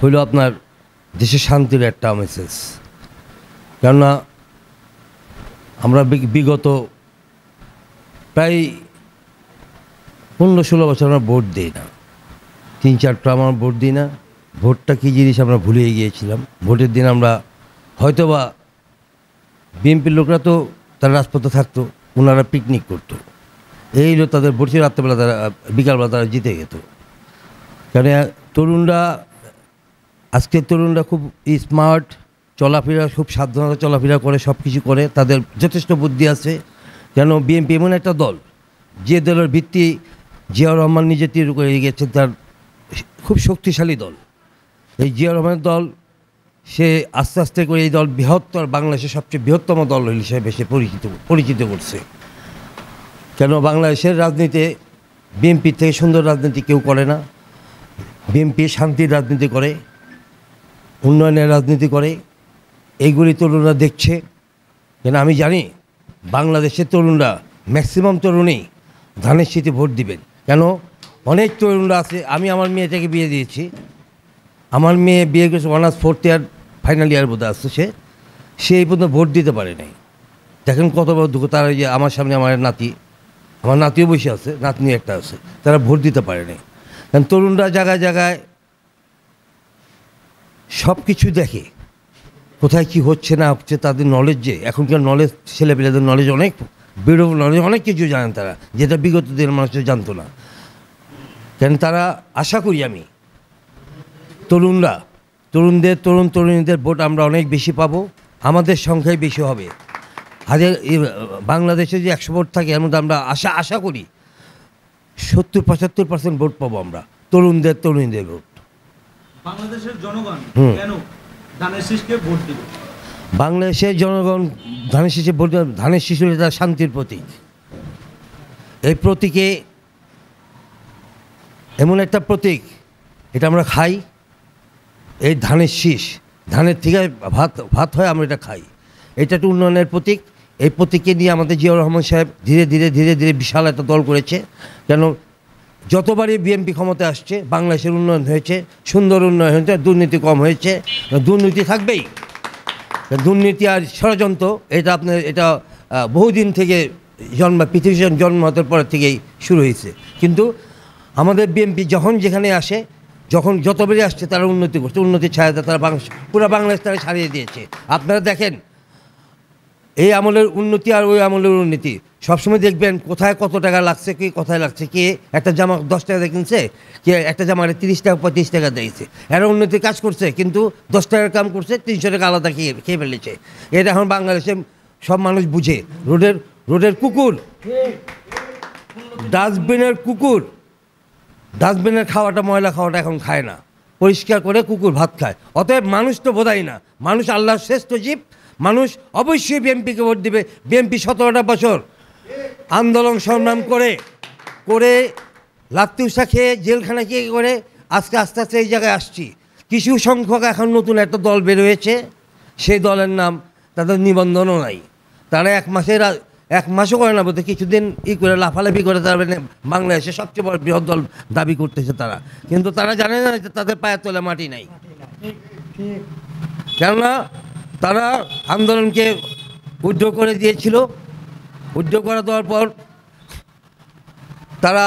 হইল আপনার দেশে শান্তির একটা মেসেজ। কেননা আমরা বিগত প্রায় 15-16 বছর আমরা ভোট দিই না, 3-4টা আমরা ভোট দিই না। ভোটটা কী জিনিস আমরা ভুলে গিয়েছিলাম। ভোটের দিন আমরা হয়তোবা বিএনপির লোকরা তো তারা রাজপথে থাকতো, ওনারা পিকনিক করতো, এই হলো তাদের ভোট ছিল। রাত্রেবেলা তারা বিকালবেলা তারা জিতে যেত। কেন তরুণরা, আজকের তরুণরা খুব স্মার্ট, চলাফেরা খুব সাবধানতা চলাফেরা করে, সব কিছু করে, তাদের যথেষ্ট বুদ্ধি আছে। কেন বিএনপি এমন একটা দল, যে দলের ভিত্তি জিয়াউর রহমান নিজে তৈরি করে গেছে, তার খুব শক্তিশালী দল। এই জিয়াউর রহমানের দল, সে আস্তে আস্তে করে এই দল বৃহত্তর, বাংলাদেশের সবচেয়ে বৃহত্তম দল হিসেবে সে পরিচিত করছে। কেন বাংলাদেশের রাজনীতিতে বিএনপির থেকে সুন্দর রাজনীতি কেউ করে না। বিএনপি শান্তির রাজনীতি করে, উন্নয়নের রাজনীতি করে, এইগুলি তরুণরা দেখছে। কেন আমি জানি বাংলাদেশের তরুণরা ম্যাক্সিমাম তরুণই ধানের শীতে ভোট দিবেন। কেন অনেক তরুণরা আছে। আমি আমার মেয়েটাকে বিয়ে দিয়েছি, আমার মেয়ে বিয়ে করেছে honours 4th year final year বোধ আসছে, সে এই পর্যন্ত ভোট দিতে পারে নাই। দেখেন কত বড় দুঃখ। তারা যে আমার সামনে আমার নাতিও বসে আছে, নাতনি একটা আছে, তারা ভোট দিতে পারে নাই। কারণ তরুণরা জায়গায় জায়গায় সব কিছু দেখে, কোথায় কি হচ্ছে না হচ্ছে, তাদের নলেজ, যে এখনকার নলেজ, ছেলেপেলেদের নলেজ অনেক বেরো নলেজ, অনেক কিছু জানেন তারা, যেটা বিগত দিনের মানুষের জানতো না। কেন তারা আশা করি আমি তরুণীদের ভোট আমরা অনেক বেশি পাবো, আমাদের সংখ্যাই বেশি হবে। বাংলাদেশে যে 100 ভোট থাকে, এর মধ্যে আমরা আশা করি 70-75% ভোট পাবো আমরা, তরুণীদের ভোট। বাংলাদেশের জনগণ কেন ধানের শীষকে ভোট দিবে? বাংলাদেশের জনগণ ধানের শীষে ভোট দেবে। ধানের শীষ হলে তার শান্তির প্রতীক। এই প্রতীকে এমন একটা প্রতীক, এটা আমরা খাই, এই ধানের শীষ, ধানের থেকে ভাত হয়, আমরা এটা খাই। এটা একটা উন্নয়নের প্রতীক। এই প্রতীককে নিয়ে আমাদের জিয়াউর রহমান সাহেব ধীরে ধীরে বিশাল একটা দল করেছে। কেন যতবারই বিএনপি ক্ষমতায় আসছে, বাংলাদেশের উন্নয়ন হয়েছে, সুন্দর উন্নয়ন হয়েছে, দুর্নীতি কম হয়েছে। দুর্নীতি থাকবেই, দুর্নীতি আর ষড়যন্ত্র, এটা বহুদিন থেকে পৃথিবীর জন্ম হওয়ার পর থেকেই শুরু হয়েছে। কিন্তু আমাদের বিএনপি যখন যেখানে আসে, যখন যতবারই আসছে, তারা উন্নতি করছে, উন্নতির ছায়া তারা পুরো বাংলাদেশ তারা ছাড়িয়ে দিয়েছে। আপনারা দেখেন এই আমলের উন্নতি আর ওই আমলের উন্নতি, সবসময় দেখবেন কোথায় কত টাকা লাগছে, কি কোথায় লাগছে। কে একটা জামা 10 টাকা কিনছে, কে একটা জামা 30 টাকা 35 টাকা দিয়েছে, এরা উন্নতি কাজ করছে, কিন্তু 10 টাকার কাম করছে, 300 টাকা আলাদা খেয়ে ফেলেছে। এটা এখন বাংলাদেশে সব মানুষ বুঝে। রোডের কুকুর, ডাস্টবিনের খাওয়াটা, ময়লা খাওয়াটা এখন খায় না, পরিষ্কার করে কুকুর ভাত খায়। অতএব মানুষ তো বোধাই না, মানুষ আল্লাহর শ্রেষ্ঠ জীব। মানুষ অবশ্যই বিএনপিকে ভোট দিবে। বিএনপি 17টা বছর আন্দোলন সংগ্রাম করে লাত্তি উষা খেয়ে, জেলখানা করে আজকে আস্তে আস্তে এই জায়গায় আসছি। কিছু সংখ্যক এখন নতুন একটা দল বের হয়েছে, সেই দলের নাম, তাদের নিবন্ধনও নাই। তারা এক মাসও করে না, বলতে কিছুদিন করে লাফালাফি করে তারা বাংলাদেশের সবচেয়ে বড় বৃহৎ দল দাবি করতেছে তারা। কিন্তু তারা জানে না যে তাদের পায়ের তলে মাটি নাই। কেননা তারা আন্দোলনকে উইথড্র করে দিয়েছিল। উইথড্র করে দেওয়ার পর তারা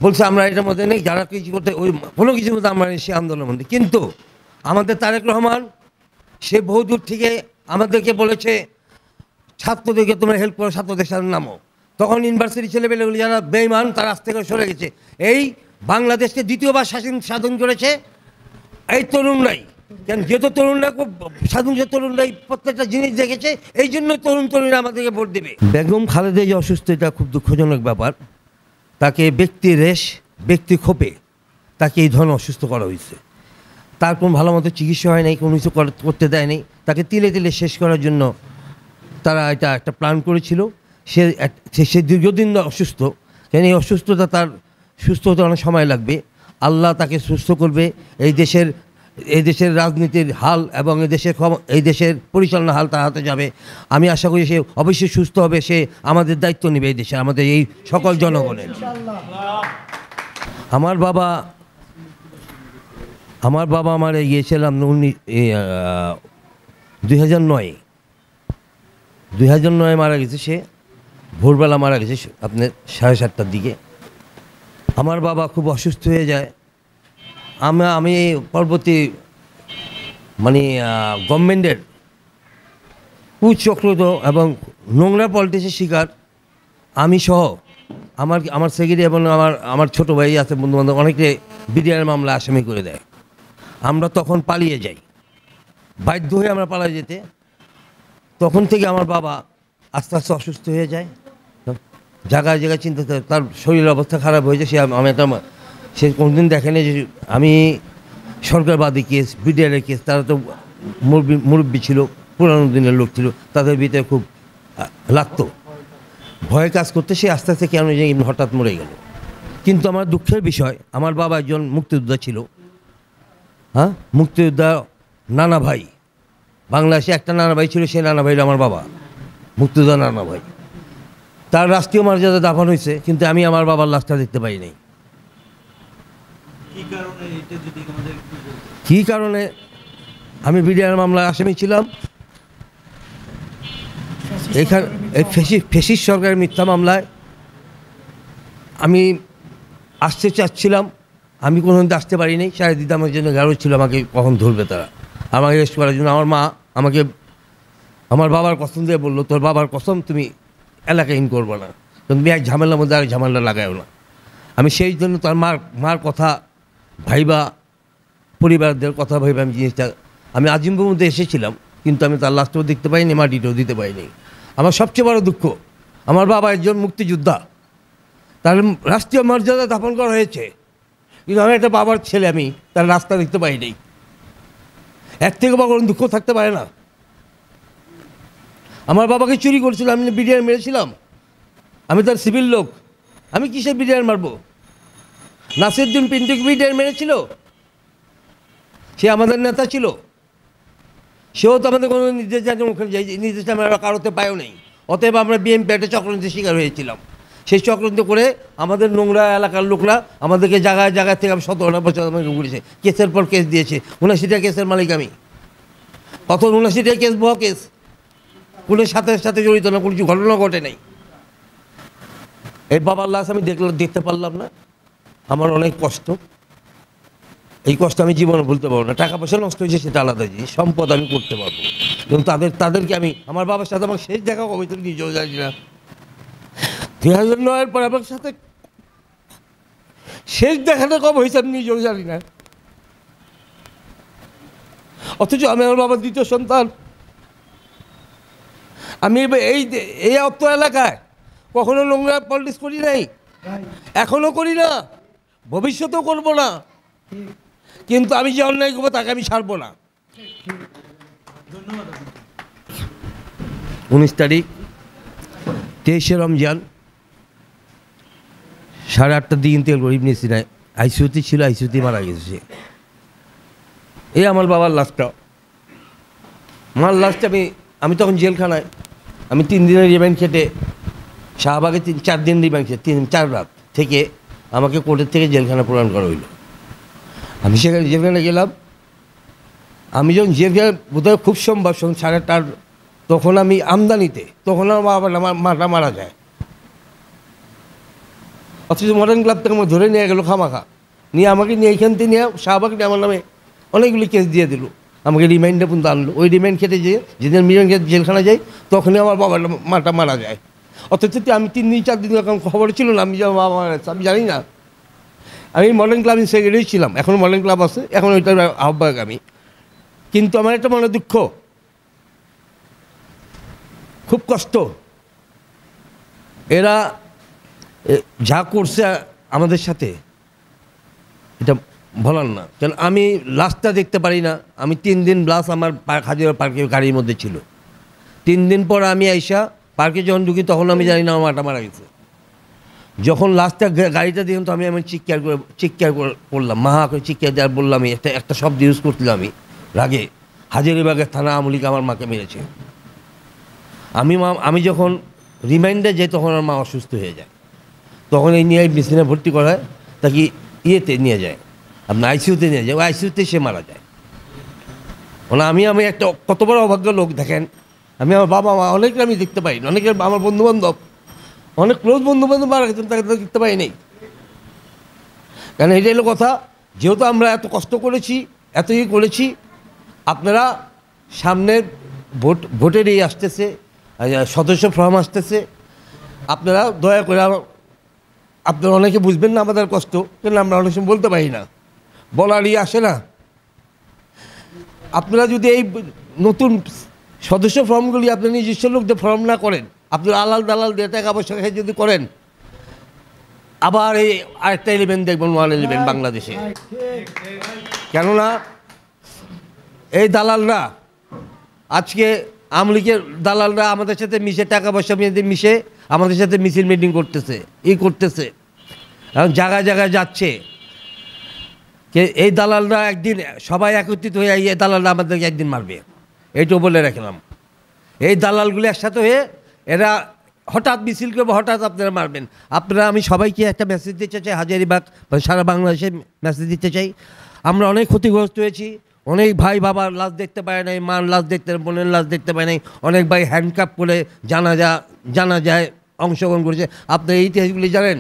বলছে আমরা এটার মধ্যে নেই, যারা কিছু করতে ওই কোনো কিছুর মধ্যে আমরা নেই সে আন্দোলনের মধ্যে। কিন্তু আমাদের তারেক রহমান সে বহুদূর থেকে আমাদেরকে বলেছে, ছাত্রদেরকে তোমরা হেল্প করো, ছাত্রদের সাথে নামো। তখন ইউনিভার্সিটি ছেলেপেলেগুলি যারা বেঈমান, তারা আজ থেকে সরে গেছে। এই বাংলাদেশকে দ্বিতীয়বার স্বাধীন করেছে এই তরুণরাই। কেন যেহেতু তরুণরা খুব স্বাধীন, তরুণরাই প্রত্যেকটা জিনিস দেখেছে, এই জন্য তরুণরা আমাদেরকে ভোট দেবে। বেগম খালেদা যে অসুস্থ, এটা খুব দুঃখজনক ব্যাপার। তাকে ব্যক্তি ক্ষোভে তাকে এই ধরনের অসুস্থ করা হয়েছে। তার কোনো ভালো মতো চিকিৎসা হয় নাই, কোনো কিছু করতে দেয়নি। তাকে তিলে শেষ করার জন্য তারা এটা একটা প্ল্যান করেছিল। সে দীর্ঘদিন অসুস্থ। কেন এই অসুস্থতা, তার সুস্থ হতে অনেক সময় লাগবে। আল্লাহ তাকে সুস্থ করবে। এই দেশের রাজনীতির হাল এবং এই দেশের পরিচালনার হাল তার হাতে যাবে। আমি আশা করি সে অবশ্যই সুস্থ হবে। সে আমাদের দায়িত্ব নেবে এই দেশে, আমাদের এই সকল জনগণের। আমার বাবা মারা গিয়েছিলাম 2009 মারা গেছে। সে ভোরবেলা মারা গেছে আপনার 7:30টার দিকে। আমার বাবা খুব অসুস্থ হয়ে যায়। আমি পরবর্তী মানে গভর্নমেন্টের কুচক্রিত এবং নোংরা পলিটিক্সের শিকার আমি সহ আমার সেক্রেটারি এবং আমার ছোটো ভাই আছে, বন্ধুবান্ধব অনেকে বিডিআর মামলা আসামি করে দেয়। আমরা তখন পালিয়ে যাই, বাধ্য হয়ে আমরা পালিয়ে যেতে। তখন থেকে আমার বাবা আস্তে আস্তে অসুস্থ হয়ে যায়, জায়গায় জায়গায় চিন্তা, তার শরীরের অবস্থা খারাপ হয়েছে। সে কোনদিন দেখেনি যে আমি সরকারবাদী কেস, বিডিআরের কেস, তারা তো মুরব্বী ছিল, পুরানো দিনের লোক ছিল, তাদের ভিতরে খুব লাগতো, ভয় কাজ করতে। সে আস্তে আস্তে কেন যে হঠাৎ মরে গেল। কিন্তু আমার দুঃখের বিষয়, আমার বাবা একজন মুক্তিযোদ্ধা ছিল। হ্যাঁ, মুক্তিযোদ্ধা নানা ভাই, বাংলাদেশে একটা নানা ভাই ছিল, সেই নানা ভাইরা আমার বাবা, মুক্তিযোদ্ধা নানা ভাই। তার রাষ্ট্রীয় মর্যাদা দাফন হয়েছে, কিন্তু আমি আমার বাবার লাশটা দেখতে পাই নাই। কী কারণে? আমি বিডিআর মামলায় আসামি ছিলাম। এখানে এই ফেসিস সরকারের মিথ্যা মামলায় আমি আসতে চাচ্ছিলাম, আমি কোনোদিন আসতে পারিনি। সারা দিতে আমার জন্য গাড়ো ছিল, আমাকে কখন ধরবে তারা, আমাকে রেস্ট করার জন্য। আমার মা আমাকে আমার বাবার কসম দিয়ে বললো, তোর বাবার কসম, তুমি এলাকায় ইন করবো না, তুমি এক ঝামেলার মধ্যে আর ঝামেলা লাগায়ও না। আমি সেই জন্য তার মার কথা ভাইবা, পরিবারদের কথা ভাইবা আমি জিনিসটা, আমি আজিমপুর মধ্যে এসেছিলাম, কিন্তু আমি তার লাশটাও দেখতে পাইনি, মাটিটাও দিতে পাইনি। আমার সবচেয়ে বড় দুঃখ, আমার বাবা একজন মুক্তিযোদ্ধা, তার রাষ্ট্রীয় মর্যাদা দাফন করা হয়েছে, কিন্তু আমি একটা বাবার ছেলে, আমি তার রাস্তা দেখতে পাইনি। এর থেকে বড় দুঃখ থাকতে পারে না। আমার বাবাকে চুরি করেছিল, আমি বিডিআর মেরেছিলাম, আমি তার সিভিল লোক, আমি কিসের বিডিআর মারবো? নাসিরউদ্দিন পিন্টুকে বিডিআর মেরেছিল, সে আমাদের নেতা ছিল, সেও তো আমাদের কোনো নির্দেশ জানে, ওখানে যাই নির্দেশ আমরা কারোতে পায়ও নেই। অতএব আমরা বিএমপি একটা চক্রান্তের শিকার হয়েছিলাম। সেই চক্রান্ত করে আমাদের নোংরা এলাকার লোকরা আমাদেরকে জায়গায় জায়গায় থেকে 17 বছর আমাকে ঘুরেছে, কেসের পর কেস দিয়েছে। 79টা কেসের মালিক আমি। কত 79টা কেস, বহ কেস, কোনো সাথে জড়িত না, কোনো কিছু ঘটনা ঘটে নাই। এই বাবার লাশ আমি দেখতে পারলাম না, আমার অনেক কষ্ট। এই কষ্ট আমি জীবনে ভুলতে পারবো না। টাকা পয়সা নষ্ট হয়েছে সেটা আলাদা জিনিস, সম্পদ আমি করতে পারবো, কিন্তু তাদেরকে আমি, আমার বাবার সাথে আমার শেষ দেখা কবে তো নিজেও জানি না। 2009-এর পর আমার সাথে শেষ দেখাটা কবে হয়েছে আমি নিজেও জানি না। অথচ আমি আমার বাবার দ্বিতীয় সন্তান। আমি এই অর্থ এলাকায় কখনো নোংরা পলিটিক্স করি নাই, এখনও করি না, ভবিষ্যতেও করবো না। কিন্তু আমি যে অন্যায় করবো তাকে আমি ছাড়বো না। 19 তারিখ 23শে রমজান 8:30টার দিকে তেল গরিব নিয়েছি না, আইসিউতে ছিল, আইসিউতে মারা গেছে। এই আমার বাবার লাশটা, আমার লাশটা আমি তখন জেলখানায়, আমি 3 দিনের রিমান্ড খেটে, শাহবাগে 4 দিন রিমান্ড খেটে, 4 রাত থেকে আমাকে কোর্টের থেকে জেলখানা প্রদান করা হইল। আমি সেখানে জেলখানে গেলাম। আমি যখন জেলখানে বোধহয় খুব সম্ভব 8:30, তখন আমি আমদানিতে, তখন আমার মাটা মারা যায়। অথচ মডার্ন ক্লাব থেকে আমার ধরে নিয়ে গেলো খামাখা, নিয়ে আমাকে নিয়ে এইখান থেকে নিয়ে শাহবাগ নিয়ে আমার নামে অনেকগুলি কেস দিয়ে দিল, আমাকে রিমাইন্ডে পর্যন্ত আনলো। ওই রিমাইন্ড খেটে যেদিন মিরন খেতে জেলখানা যাই, তখনই আমার বাবার মাটা মারা যায়। অথচ আমি 3 দিন 4 দিন এরকম খবর ছিল না, আমি বাবা মারা গেছে আমি জানি না। আমি মডার্ন ক্লাবের সেক্রেটারি ছিলাম, এখন মডার্ন ক্লাব আছে, এখন ওইটার আহ্বায়ক আমি। কিন্তু আমার একটা মনে দুঃখ, খুব কষ্ট। এরা যা করছে আমাদের সাথে, এটা বলার না। কেন আমি লাশটা দেখতে পারি না। আমি 3 দিন লাশ আমার হাজিরা পার্কে গাড়ির মধ্যে ছিল। 3 দিন পর আমি আইসা পার্কে যখন ঢুকি, তখন আমি জানি না আমার মাটা মারা গেছে। যখন লাস্টটা গাড়িটা দিলাম, তো আমি চিৎকার করলাম, মা করে চিৎকার দেওয়ার বললাম। আমি একটা শব্দ ইউজ করছিলাম আমি রাগে, হাজারীবাগের থানা আমলিক আমার মাকে মেরেছে। আমি যখন রিমাইন্ডে যাই, তখন আমার মা অসুস্থ হয়ে যায়। তখন এই নিয়ে মেশিনে ভর্তি করা হয়, তাকে ইয়েতে নিয়ে যায়, আপনার আইসিইউতে নিয়ে যায়, ওই আইসিইউতে সে মারা যায়। মানে আমি একটা কত বড় অভাগ্য লোক দেখেন, আমি আমার বাবা মা অনেকের আমি দেখতে পাই, অনেকের আমার বন্ধুবান্ধব, অনেক ক্লোজ বন্ধুবান্ধব মারা গেছেন, তাকে তো দেখতে পাই নাই। কারণ এটা হলো কথা, যেহেতু আমরা এত কষ্ট করেছি, এত করেছি, আপনারা সামনের ভোটের এই আসতেছে, সদস্য ফর্ম আসতেছে, আপনারা দয়া করে আপনারা অনেকে বুঝবেন না আমাদের কষ্ট, কেন আমরা অনেক সময় বলতে পারি না, বলারই আসে না। আপনারা যদি এই নতুন সদস্য ফর্মগুলি আপনার নিজস্ব লোকদের ফর্ম না করেন, আপনারা আলাল দালাল দিয়ে টাকা পয়সা খেয়ে যদি করেন, আবার এই আরেকটা এলিমেন্ট দেখবেন, 111 বাংলাদেশে। কেননা এই দালালরা আজকে আওয়ামী লীগের দালালরা আমাদের সাথে মিশে, টাকা পয়সা মিশে আমাদের সাথে মিছিল মিটিং করতেছে, করতেছে, এখন জায়গায় জায়গায় যাচ্ছে। এই দালালরা একদিন সবাই একত্রিত হয়ে এই দালালরা আমাদেরকে একদিন মারবে, এইটুকু বলে রাখলাম। এই দালালগুলো একসাথে হয়ে এরা হঠাৎ মিছিল করবে, হঠাৎ আপনারা মারবেন। আপনারা, আমি সবাইকে একটা মেসেজ দিতে চাই, হাজারিবাগ বা সারা বাংলাদেশে মেসেজ দিতে চাই, আমরা অনেক ক্ষতিগ্রস্ত হয়েছি। অনেক ভাই বাবার লাশ দেখতে পায় নাই, মার লাশ দেখতে, বোনের লাশ দেখতে পায় নাই, অনেক ভাই হ্যান্ডকাপ করে জানা যায় অংশগ্রহণ করেছে। আপনারা এই ইতিহাসগুলি জানেন?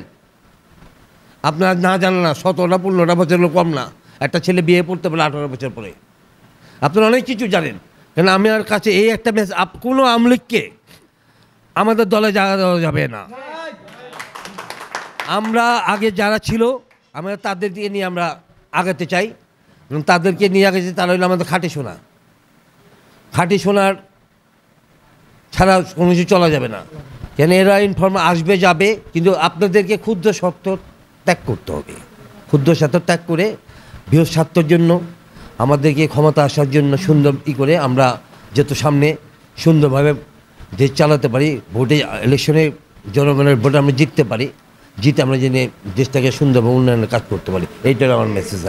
আপনারা না জানেন না, 17টা 15টা বছরের কম না, একটা ছেলে বিয়ে পড়তে পারে 18 বছর পরে। আপনারা অনেক কিছু জানেন। কেন আমার কাছে এই একটা মেসেজ, কোনো আওয়ামী লীগকে আমাদের দলে জায়গা দেওয়া যাবে না। আমরা আগে যারা ছিল, আমরা তাদের দিয়ে নিয়ে আমরা আগাতে চাই, তাদেরকে নিয়ে আগে তারা হলো আমাদের খাঁটি সোনা। খাঁটি সোনার ছাড়া কোনো কিছু চলা যাবে না। কেন এরা ইনফর্ম আসবে যাবে, কিন্তু আপনাদেরকে ক্ষুদ্র স্বার্থ ত্যাগ করতে হবে। ক্ষুদ্র স্বার্থ ত্যাগ করে বৃহৎ স্বার্থের জন্য, আমাদেরকে ক্ষমতা আসার জন্য সুন্দর করে আমরা যত সামনে সুন্দরভাবে দেশ চালাতে পারি, ভোটে ইলেকশনে জনগণের ভোটে আমরা জিততে পারি, জিতে আমরা জেনে দেশটাকে সুন্দরভাবে উন্নয়নের কাজ করতে পারি। এইটাই আমার মেসেজ।